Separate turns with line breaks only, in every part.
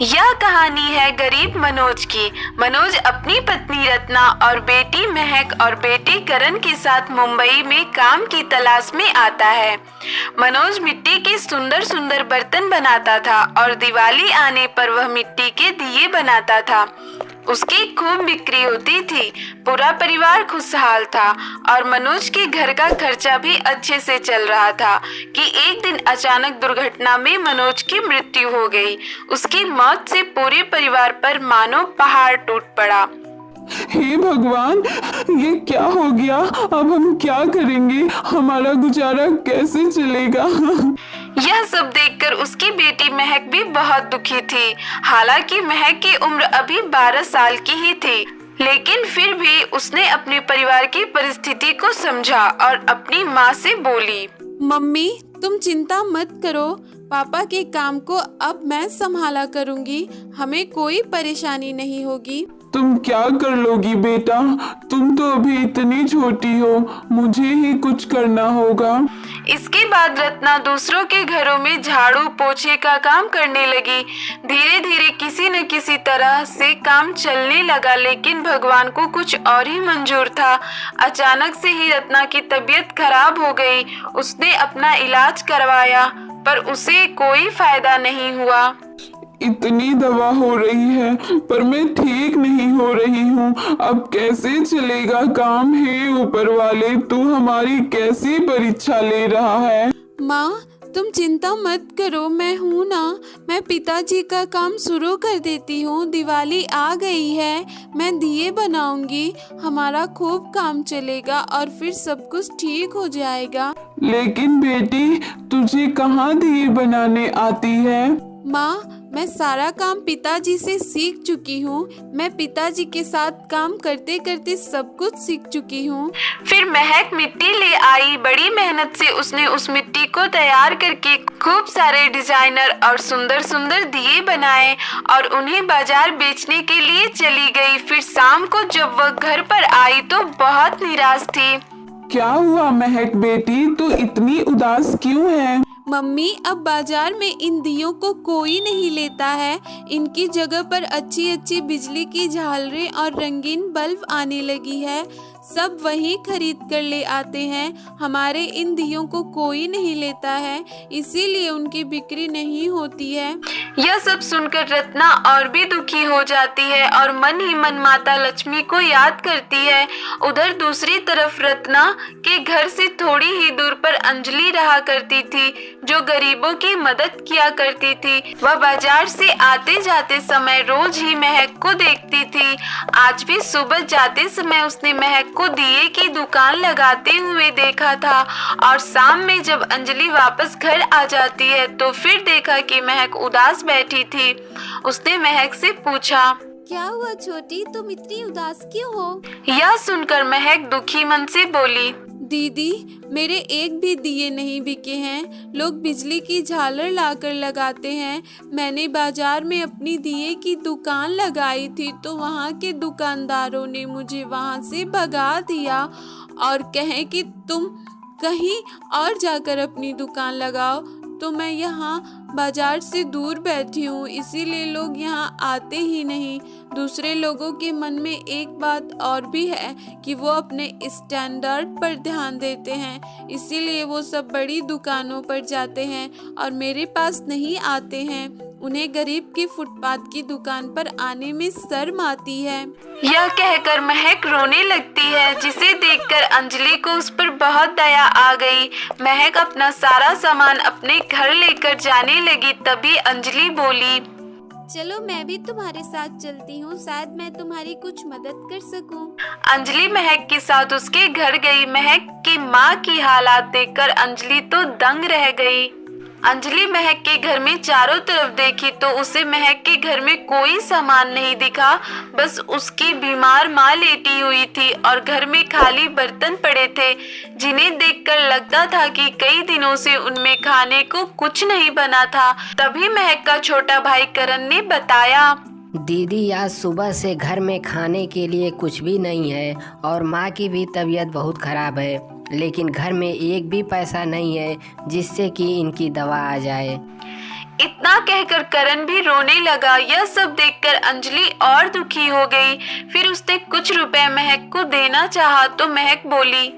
यह कहानी है गरीब मनोज की। मनोज अपनी पत्नी रत्ना और बेटी महक और बेटे करण के साथ मुंबई में काम की तलाश में आता है। मनोज मिट्टी के सुंदर सुंदर बर्तन बनाता था और दिवाली आने पर वह मिट्टी के दिए बनाता था। उसकी खूब बिक्री होती थी। पूरा परिवार खुशहाल था और मनोज के घर का खर्चा भी अच्छे से चल रहा था कि एक दिन अचानक दुर्घटना में मनोज की मृत्यु हो गई। उसकी मौत से पूरे परिवार पर मानो पहाड़ टूट पड़ा।
हे भगवान, ये क्या हो गया? अब हम क्या करेंगे? हमारा गुजारा कैसे चलेगा?
यह सब देखकर उसकी बेटी महक भी बहुत दुखी थी। हालांकि महक की उम्र अभी 12 साल की ही थी, लेकिन फिर भी उसने अपने परिवार की परिस्थिति को समझा और अपनी माँ से बोली,
मम्मी तुम चिंता मत करो, पापा के काम को अब मैं संभाला करूँगी, हमें कोई परेशानी नहीं होगी।
तुम क्या कर लोगी बेटा? तुम तो अभी इतनी छोटी हो, मुझे ही कुछ करना होगा।
इसके बाद रत्ना दूसरों के घरों में झाड़ू पोछे का काम करने लगी। धीरे धीरे किसी न किसी तरह से काम चलने लगा, लेकिन भगवान को कुछ और ही मंजूर था। अचानक से ही रत्ना की तबीयत खराब हो गई। उसने अपना इलाज करवाया पर उसे कोई फायदा नहीं हुआ।
इतनी दवा हो रही है पर मैं ठीक नहीं हो रही हूँ। अब कैसे चलेगा काम? हे ऊपर वाले, तू हमारी कैसी परीक्षा ले रहा है?
माँ तुम चिंता मत करो, मैं हूँ ना। मैं पिताजी का काम शुरू कर देती हूँ। दिवाली आ गई है, मैं दिए बनाऊंगी, हमारा खूब काम चलेगा और फिर सब कुछ ठीक हो जाएगा।
लेकिन बेटी, तुझे कहाँ दिए बनाने आती है?
माँ मैं सारा काम पिताजी से सीख चुकी हूँ। मैं पिताजी के साथ काम करते करते सब कुछ सीख चुकी हूँ।
फिर महक मिट्टी ले आई। बड़ी मेहनत से उसने उस मिट्टी को तैयार करके खूब सारे डिजाइनर और सुंदर सुंदर दिए बनाए और उन्हें बाजार बेचने के लिए चली गई। फिर शाम को जब वह घर पर आई तो बहुत निराश थी।
क्या हुआ महक बेटी, तू इतनी उदास क्यों है?
मम्मी अब बाजार में इन दियों को कोई नहीं लेता है। इनकी जगह पर अच्छी अच्छी बिजली की झालरें और रंगीन बल्ब आने लगी है। सब वही खरीद कर ले आते हैं। हमारे इन दियों को कोई नहीं लेता है, इसीलिए उनकी बिक्री नहीं होती है।
यह सब सुनकर रत्ना और भी दुखी हो जाती है और मन ही मन माता लक्ष्मी को याद करती है। उधर दूसरी तरफ रत्ना के घर से थोड़ी ही दूर पर अंजलि रहा करती थी, जो गरीबों की मदद किया करती थी। वह बाजार से आते जाते समय रोज ही महक को देखती थी। आज भी सुबह जाते समय उसने महक को दिए की दुकान लगाते हुए देखा था और शाम में जब अंजलि वापस घर आ जाती है तो फिर देखा कि महक उदास बैठी थी। उसने महक से पूछा,
क्या हुआ छोटी, तुम इतनी उदास क्यों हो?
यह सुनकर महक दुखी मन से बोली,
दीदी मेरे एक भी दिए नहीं बिके हैं। लोग बिजली की झालर लाकर लगाते हैं। मैंने बाजार में अपनी दिए की दुकान लगाई थी तो वहाँ के दुकानदारों ने मुझे वहाँ से भगा दिया और कहे कि तुम कहीं और जाकर अपनी दुकान लगाओ। तो मैं यहाँ बाजार से दूर बैठी हूँ, इसीलिए लोग यहाँ आते ही नहीं। दूसरे लोगों के मन में एक बात और भी है कि वो अपने स्टैंडर्ड पर ध्यान देते हैं, इसीलिए वो सब बड़ी दुकानों पर जाते हैं और मेरे पास नहीं आते हैं। उन्हें गरीब की फुटपाथ की दुकान पर आने में शर्म आती है।
यह कहकर महक रोने लगती है, जिसे देखकर अंजलि को उस पर बहुत दया आ गई। महक अपना सारा सामान अपने घर लेकर जाने लगी। तभी अंजलि बोली,
चलो मैं भी तुम्हारे साथ चलती हूँ, शायद मैं तुम्हारी कुछ मदद कर सकूँ।
अंजलि महक के साथ उसके घर गई। महक की माँ की हालात देखकर अंजलि तो दंग रह गई। अंजलि महक के घर में चारों तरफ देखी तो उसे महक के घर में कोई सामान नहीं दिखा। बस उसकी बीमार माँ लेटी हुई थी और घर में खाली बर्तन पड़े थे, जिन्हें देखकर लगता था कि कई दिनों से उनमें खाने को कुछ नहीं बना था। तभी महक का छोटा भाई करण ने बताया,
दीदी आज सुबह से घर में खाने के लिए कुछ भी नहीं है और माँ की भी तबीयत बहुत खराब है, लेकिन घर में एक भी पैसा नहीं है जिससे कि इनकी दवा आ जाए।
इतना कहकर करण भी रोने लगा। यह सब देखकर अंजलि और दुखी हो गई। फिर उसने कुछ रुपए महक को देना चाहा तो महक बोली,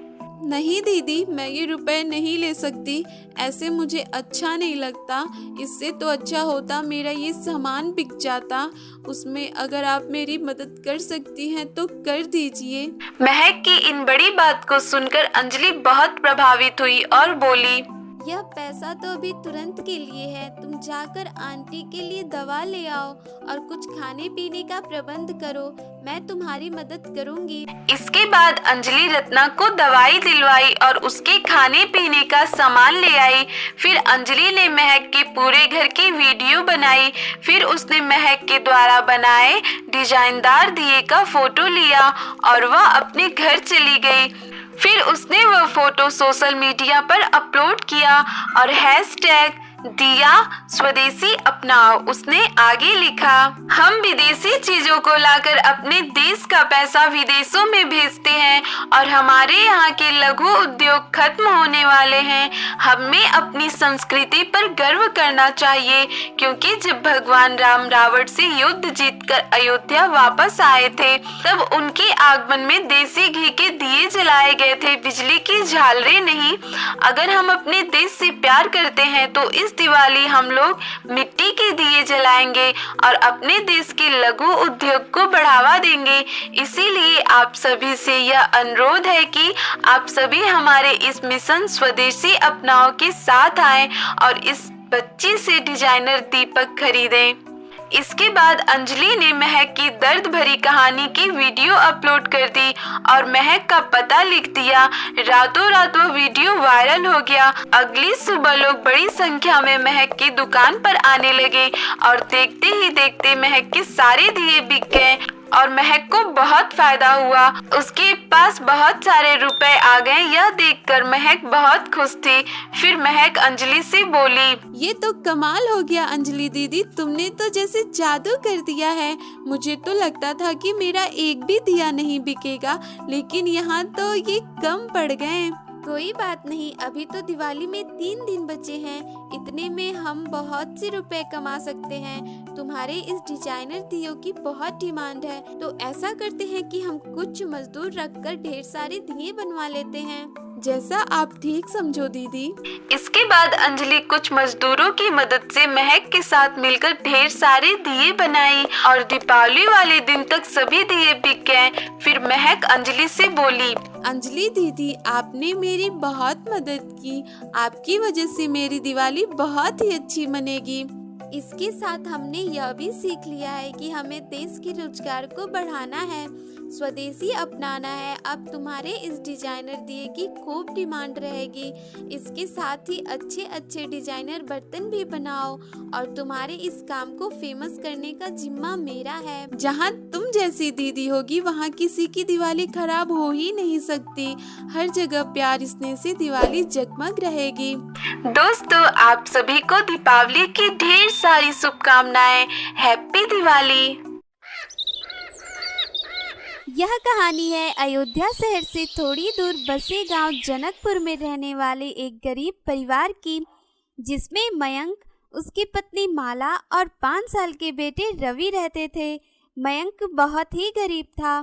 नहीं दीदी, मैं ये रुपए नहीं ले सकती, ऐसे मुझे अच्छा नहीं लगता। इससे तो अच्छा होता मेरा ये सामान बिक जाता। उसमें अगर आप मेरी मदद कर सकती हैं तो कर दीजिए।
महक की इन बड़ी बात को सुनकर अंजलि बहुत प्रभावित हुई और बोली,
यह पैसा तो अभी तुरंत के लिए है, तुम जाकर आंटी के लिए दवा ले आओ और कुछ खाने पीने का प्रबंध करो, मैं तुम्हारी मदद करूंगी।
इसके बाद अंजलि रत्ना को दवाई दिलवाई और उसके खाने पीने का सामान ले आई। फिर अंजलि ने महक के पूरे घर की वीडियो बनाई। फिर उसने महक के द्वारा बनाए डिजाइनदार दिए का फोटो लिया और वह अपने घर चली गई। फिर उसने वह फोटो सोशल मीडिया पर अपलोड किया और हैशटैग दिया स्वदेशी अपनाओ उसने आगे लिखा, हम विदेशी चीजों को लाकर अपने देश का पैसा विदेशों में भेजते हैं और हमारे यहाँ के लघु उद्योग खत्म होने वाले हैं। हमें अपनी संस्कृति पर गर्व करना चाहिए, क्योंकि जब भगवान राम रावण से युद्ध जीतकर अयोध्या वापस आए थे तब उनके आगमन में देसी घी के दिए जलाए गए थे, बिजली की झालरें नहीं। अगर हम अपने देश से प्यार करते हैं तो इस दिवाली हम लोग मिट्टी के दिए जलाएंगे और अपने देश के लघु उद्योग को बढ़ावा देंगे। इसीलिए आप सभी से यह अनुरोध है कि आप सभी हमारे इस मिशन स्वदेशी अपनाओ के साथ आएं और इस बच्ची से डिजाइनर दीपक खरीदें। इसके बाद अंजलि ने महक की दर्द भरी कहानी की वीडियो अपलोड कर दी और महक का पता लिख दिया। रातों रात वो वीडियो वायरल हो गया। अगली सुबह लोग बड़ी संख्या में महक की दुकान पर आने लगे और देखते ही देखते महक के सारे दिए बिक गए और महक को बहुत फायदा हुआ। उसके पास बहुत सारे रुपए आ गए। यह देखकर महक बहुत खुश थी। फिर महक अंजलि से बोली,
ये तो कमाल हो गया अंजलि दीदी, तुमने तो जैसे जादू कर दिया है। मुझे तो लगता था कि मेरा एक भी दिया नहीं बिकेगा, लेकिन यहाँ तो ये कम पड़ गए। कोई बात नहीं, अभी तो दिवाली में 3 दिन बचे हैं, इतने में हम बहुत से रुपए कमा सकते हैं। तुम्हारे इस डिजाइनर दियों की बहुत डिमांड है, तो ऐसा करते हैं कि हम कुछ मजदूर रखकर ढेर सारे दिए बनवा लेते हैं। जैसा आप ठीक समझो दीदी।
इसके बाद अंजलि कुछ मजदूरों की मदद से महक के साथ मिलकर ढेर सारे दिए बनाई और दीपावली वाले दिन तक सभी दिए बिक गए। फिर महक अंजलि से बोली,
अंजलि दीदी, आपने मेरी बहुत मदद की, आपकी वजह से मेरी दिवाली बहुत ही अच्छी मनेगी। इसके साथ हमने यह भी सीख लिया है कि हमें देश के रोजगार को बढ़ाना है, स्वदेशी अपनाना है। अब तुम्हारे इस डिजाइनर दिए की खूब डिमांड रहेगी। इसके साथ ही अच्छे अच्छे डिजाइनर बर्तन भी बनाओ और तुम्हारे इस काम को फेमस करने का जिम्मा मेरा है। जहाँ तुम जैसी दीदी होगी वहाँ किसी की दिवाली खराब हो ही नहीं सकती। हर जगह प्यार स्नेह से दिवाली जगमग रहेगी।
दोस्तों, आप सभी को दीपावली की ढेर सारी शुभकामनाएं। हैप्पी दिवाली।
यह कहानी है अयोध्या शहर से थोड़ी दूर बसे गांव जनकपुर में रहने वाले एक गरीब परिवार की, जिसमें मयंक, उसकी पत्नी माला और 5 साल के बेटे रवि रहते थे। मयंक बहुत ही गरीब था।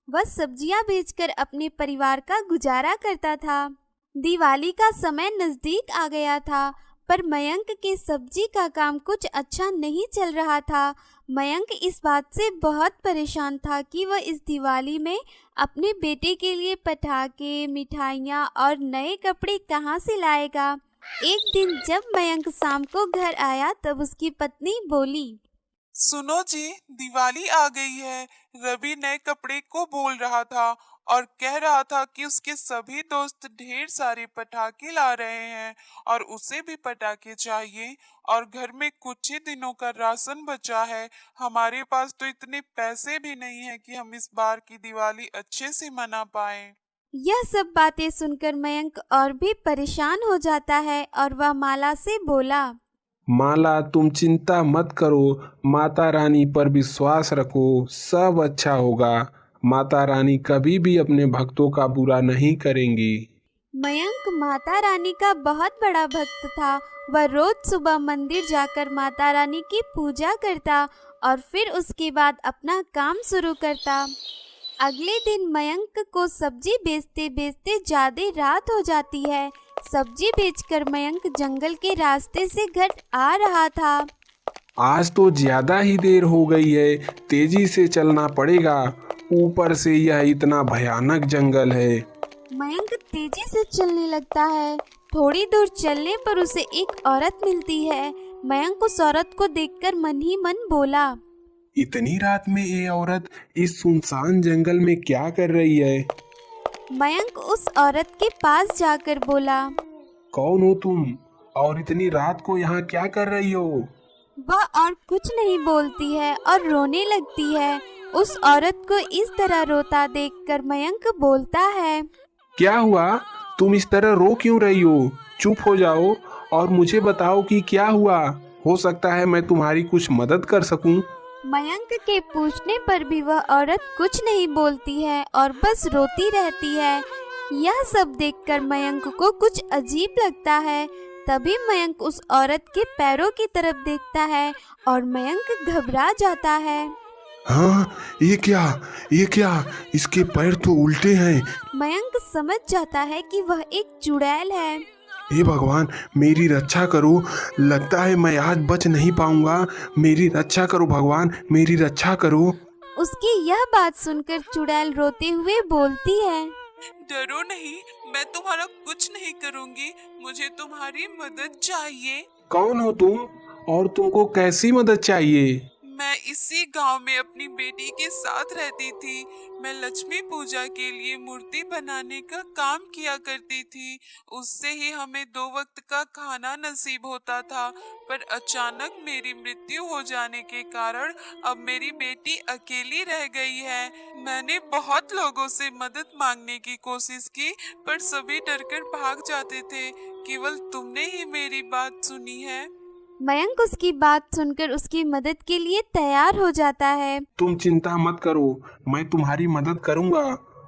वह सब्जियां बेचकर अपने परिवार का गुजारा करता था। दिवाली का समय नज़दीक आ गया था, पर मयंक के सब्जी का काम कुछ अच्छा नहीं चल रहा था। मयंक इस बात से बहुत परेशान था कि वह इस दिवाली में अपने बेटे के लिए पटाखे, मिठाइयाँ और नए कपड़े कहाँ से लाएगा। एक दिन जब मयंक शाम को घर आया तब उसकी पत्नी बोली,
सुनो जी, दिवाली आ गई है। रवि नए कपड़े को बोल रहा था और कह रहा था कि उसके सभी दोस्त ढेर सारे पटाखे ला रहे हैं और उसे भी पटाखे चाहिए और घर में कुछ ही दिनों का राशन बचा है। हमारे पास तो इतने पैसे भी नहीं है कि हम इस बार की दिवाली अच्छे से मना पाएं।
यह सब बातें सुनकर मयंक और भी परेशान हो जाता है और वह माला से बोला,
माला, तुम चिंता मत करो, माता रानी पर विश्वास रखो, सब अच्छा होगा। माता रानी कभी भी अपने भक्तों का बुरा नहीं करेंगी।
मयंक माता रानी का बहुत बड़ा भक्त था वह रोज सुबह मंदिर जाकर माता रानी की पूजा करता और फिर उसके बाद अपना काम शुरू करता। अगले दिन मयंक को सब्जी बेचते बेचते ज्यादा रात हो जाती है। सब्जी बेचकर मयंक जंगल के रास्ते से घर आ रहा था।
आज तो ज्यादा ही देर हो गई है, तेजी से चलना पड़ेगा। ऊपर से यह इतना भयानक जंगल है।
मयंक तेजी से चलने लगता है। थोड़ी दूर चलने पर उसे एक औरत मिलती है। मयंक उस औरत को देखकर मन ही मन बोला,
इतनी रात में ये औरत इस सुनसान जंगल में क्या कर रही है?
मयंक उस औरत के पास जाकर बोला,
कौन हो तुम और इतनी रात को यहाँ क्या कर रही हो?
वह और कुछ नहीं बोलती है और रोने लगती है। उस औरत को इस तरह रोता देखकर मयंक बोलता है,
क्या हुआ? तुम इस तरह रो क्यों रही हो? चुप हो जाओ और मुझे बताओ कि क्या हुआ। हो सकता है मैं तुम्हारी कुछ मदद कर सकूं।
मयंक के पूछने पर भी वह औरत कुछ नहीं बोलती है और बस रोती रहती है। यह सब देखकर मयंक को कुछ अजीब लगता है। तभी मयंक उस औरत के पैरों की तरफ देखता है और मयंक घबरा जाता है।
हाँ, ये क्या? इसके पैर तो उल्टे हैं।
मयंक समझ जाता है कि वह एक चुड़ैल है।
हे भगवान, मेरी रक्षा करो। लगता है मैं आज बच नहीं पाऊंगा। मेरी रक्षा करो भगवान, मेरी रक्षा करो।
उसकी यह बात सुनकर चुड़ैल रोते हुए बोलती है,
डरो नहीं, मैं तुम्हारा कुछ नहीं करूंगी। मुझे तुम्हारी मदद चाहिए।
कौन हो तुम और तुमको कैसी मदद चाहिए?
मैं इसी गांव में अपनी बेटी के साथ रहती थी। मैं लक्ष्मी पूजा के लिए मूर्ति बनाने का काम किया करती थी। उससे ही हमें 2 वक्त का खाना नसीब होता था। पर अचानक मेरी मृत्यु हो जाने के कारण अब मेरी बेटी अकेली रह गई है। मैंने बहुत लोगों से मदद मांगने की कोशिश की, पर सभी डरकर भाग जाते थे। केवल तुमने ही मेरी बात सुनी है।
मयंक उसकी बात सुनकर उसकी मदद के लिए तैयार हो जाता है।
तुम चिंता मत करो, मैं तुम्हारी मदद करूंगा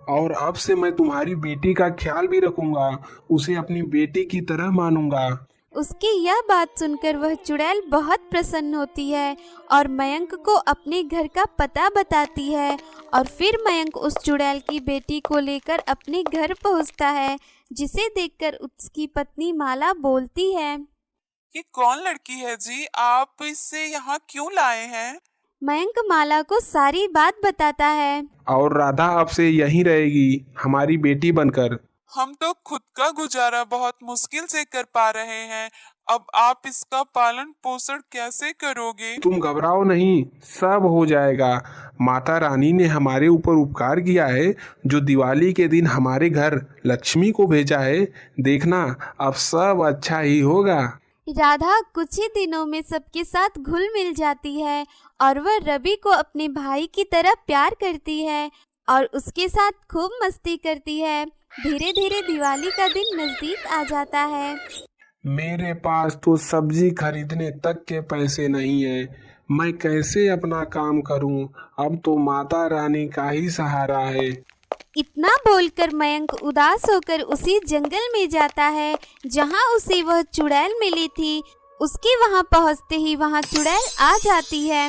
और अब से मैं तुम्हारी बेटी का ख्याल भी रखूंगा। उसे अपनी बेटी की तरह मानूंगा।
उसकी यह बात सुनकर वह चुड़ैल बहुत प्रसन्न होती है और मयंक को अपने घर का पता बताती है। और फिर मयंक उस चुड़ैल की बेटी को लेकर अपने घर पहुंचता है, जिसे देखकर उसकी पत्नी माला बोलती है,
ये कौन लड़की है जी? आप इसे यहाँ क्यों लाए हैं?
मयंक माला को सारी बात बताता है।
और राधा अब से यहीं रहेगी हमारी बेटी बनकर।
हम तो खुद का गुजारा बहुत मुश्किल से कर पा रहे हैं। अब आप इसका पालन पोषण कैसे करोगे?
तुम घबराओ नहीं, सब हो जाएगा। माता रानी ने हमारे ऊपर उपकार किया है, जो दिवाली के दिन हमारे घर लक्ष्मी को भेजा है। देखना, अब सब अच्छा ही होगा।
राधा कुछ ही दिनों में सबके साथ घुल मिल जाती है और वह रवि को अपने भाई की तरह प्यार करती है और उसके साथ खूब मस्ती करती है। धीरे धीरे दिवाली का दिन नजदीक आ जाता है।
मेरे पास तो सब्जी खरीदने तक के पैसे नहीं है। मैं कैसे अपना काम करूं? अब तो माता रानी का ही सहारा है।
इतना बोलकर मयंक उदास होकर उसी जंगल में जाता है जहां उसे वह चुड़ैल मिली थी। उसके वहां पहुंचते ही वहां चुड़ैल आ जाती है।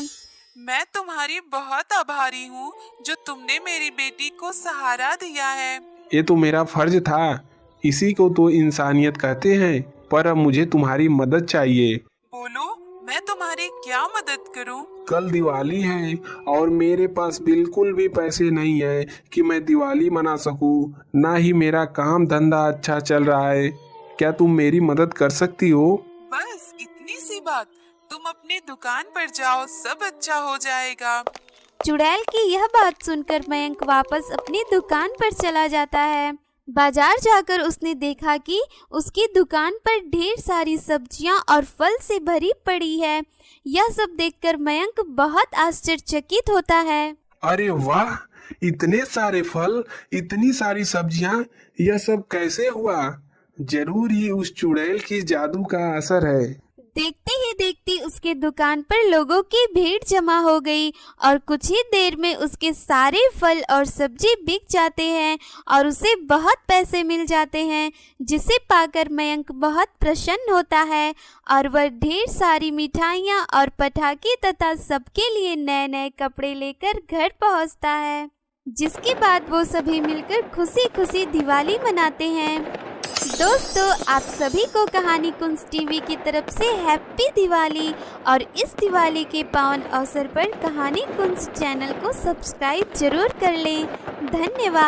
मैं तुम्हारी बहुत आभारी हूँ जो तुमने मेरी बेटी को सहारा दिया है।
ये तो मेरा फर्ज था, इसी को तो इंसानियत कहते हैं। पर अब मुझे तुम्हारी मदद चाहिए।
बोलो, मैं तुम्हारी क्या मदद करूं?
कल दिवाली है और मेरे पास बिल्कुल भी पैसे नहीं है कि मैं दिवाली मना सकूं। ना ही मेरा काम धंधा अच्छा चल रहा है। क्या तुम मेरी मदद कर सकती हो?
बस इतनी सी बात। तुम अपनी दुकान पर जाओ, सब अच्छा हो जाएगा।
चुड़ैल की यह बात सुनकर मयंक वापस अपनी दुकान पर चला जाता है। बाजार जाकर उसने देखा कि उसकी दुकान पर ढेर सारी सब्जियां और फल से भरी पड़ी है। यह सब देखकर मयंक बहुत आश्चर्यचकित होता है।
अरे वाह, इतने सारे फल, इतनी सारी सब्जियां, यह सब कैसे हुआ? जरूर ये उस चुड़ैल की जादू का असर है।
देखते ही देखते उसके दुकान पर लोगों की भीड़ जमा हो गई और कुछ ही देर में उसके सारे फल और सब्जी बिक जाते हैं और उसे बहुत पैसे मिल जाते हैं, जिसे पाकर मयंक बहुत प्रसन्न होता है और वह ढेर सारी मिठाइयाँ और पटाखे तथा सबके लिए नए नए कपड़े लेकर घर पहुँचता है, जिसके बाद वो सभी मिलकर खुशी खुशी दिवाली मनाते हैं। दोस्तों, आप सभी को कहानी कुंज टीवी की तरफ से हैप्पी दिवाली और इस दिवाली के पावन अवसर पर कहानी कुंज चैनल को सब्सक्राइब जरूर कर लें। धन्यवाद।